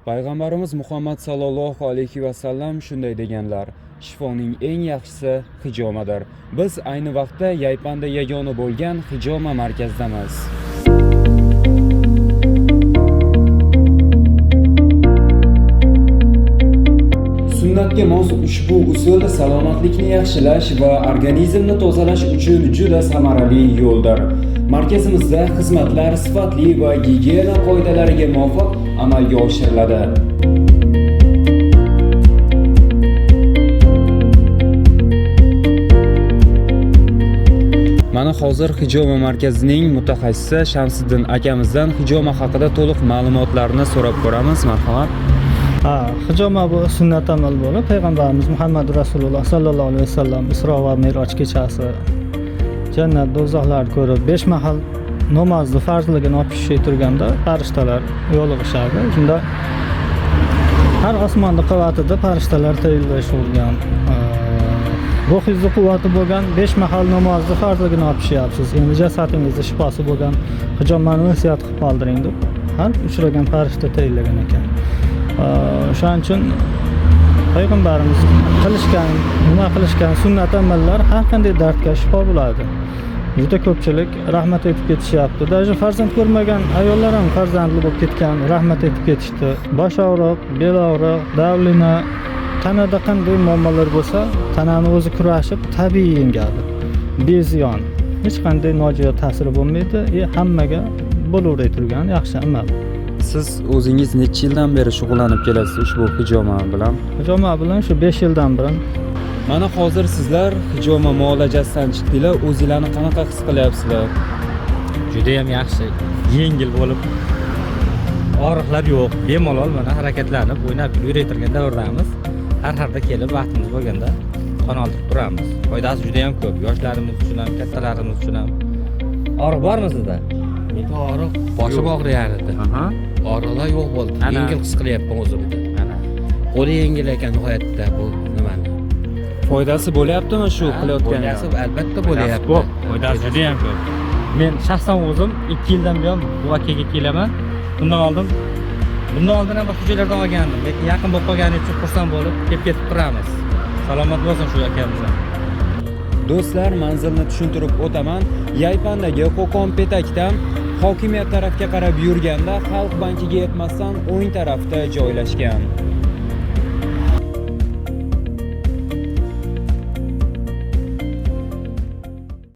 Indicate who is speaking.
Speaker 1: Payg'ambarimiz Muhammad sallallohu alayhi va sallam shunday deganlar: shifoning eng yaxshisi hijomadir. Biz ayni vaqtda Yaypanda yagona bo'lgan hijoma markazidamiz. Sunnatga mos ushbu usul salomatlikni yaxshilash va organizmni tozalash uchun juda samarali yo'ldir. Markazimizda xizmatlar sifatli va gigiyena qoidalariga muvofiq amalga oshiriladi. Mana hozir hijoma markazining mutaxassisi Shamsiddin akamizdan hijoma haqida to'liq ma'lumotlarni so'rab ko'ramiz. Marhamat.
Speaker 2: Hijoma bu sunnat amal bo'lib, payg'ambarimiz Muhammad Rasululloh sallallohu alayhi vasallam Isro va Mi'roj kechasi jannat do'zaxlarni ko'rib 5 mahal namozni farzligini olib tushib turganda farishtalar yo'lig'ishardi. Shunda har osmonning qavatida farishtalar tayyorlashgan. Ruhingizni quvvati bo'lgan 5 mahal namozni farzligini olib tushyapsiz. Endi jasadingizda shifosi bo'lgan hijomani vasiyat qilib qoldiring deb har uchragan farishta tayyorlagan ekan. O'shaning uchun payg'ambarimiz nima qilishgan sunnat amallar har qanday dardga shifo bo'ladi. Juda ko'pchilik rahmat etib ketishyapti. Даже farzand ko'rmagan ayollar ham farzandli bo'lib ketgan, rahmat etib ketishdi. Bosh og'riq, bel og'riq, davlina, tanada qanday muammolar bo'lsa, tanani o'zi kurashib tabiiy yengadi. Beziyon, hech qanday nojo'ya ta'siri bo'lmaydi. Hammaga bo'laverib turgan yaxshi amal.
Speaker 1: Siz o'zingiz necha yildan beri shug'ullanib kelasiz ushbu hijoma bilan?
Speaker 2: Hijoma bilan shu 5 yildan beri.
Speaker 1: Mana hozir sizlar hijoma muolajasidan chiqdinglar. O'zingizlarni qanaqa his qilyapsizlar?
Speaker 3: Juda ham yaxshi, yengil bo'lib, og'riqlar yo'q, bemalol mana harakatlanib, o'ynab yurayotgan davrdamiz. Har harda kelib vaqtimiz bo'lganda qon oldirib turamiz. Foydasi juda ham ko'p, yoshlarimiz uchun ham, kattalarimiz uchun ham. Og'riq bormi sizda?
Speaker 4: Menda og'riq, boshim og'riyardi. Og'riqlar yo'q bo'ldi. Yengil his qilyapman o'zimda. Qo'li yengil ekan nihoyatda bu nimani.
Speaker 1: Foydasi bo'lyaptimi shu qilayotganingiz?
Speaker 4: Foydasi albatta bo'lyapti.
Speaker 3: Foydasi juda ham ko'p. Men shaxsan o'zim 2 yildan buyon bu akaga kelaman. Bundan oldin ham boshqa joylardan olgandim, lekin yaqin bo'lib qolgani uchun xursand bo'lib ketib turamiz. Salomat bo'lsin shu akamiz ham.
Speaker 1: Do'stlar, manzilni tushuntirib o'taman. Yaypandagi Qo'qon Petakdan hokimiyat tarafga qarab yurganda Xalq bankiga yetmasdan o'ng tarafda joylashgan.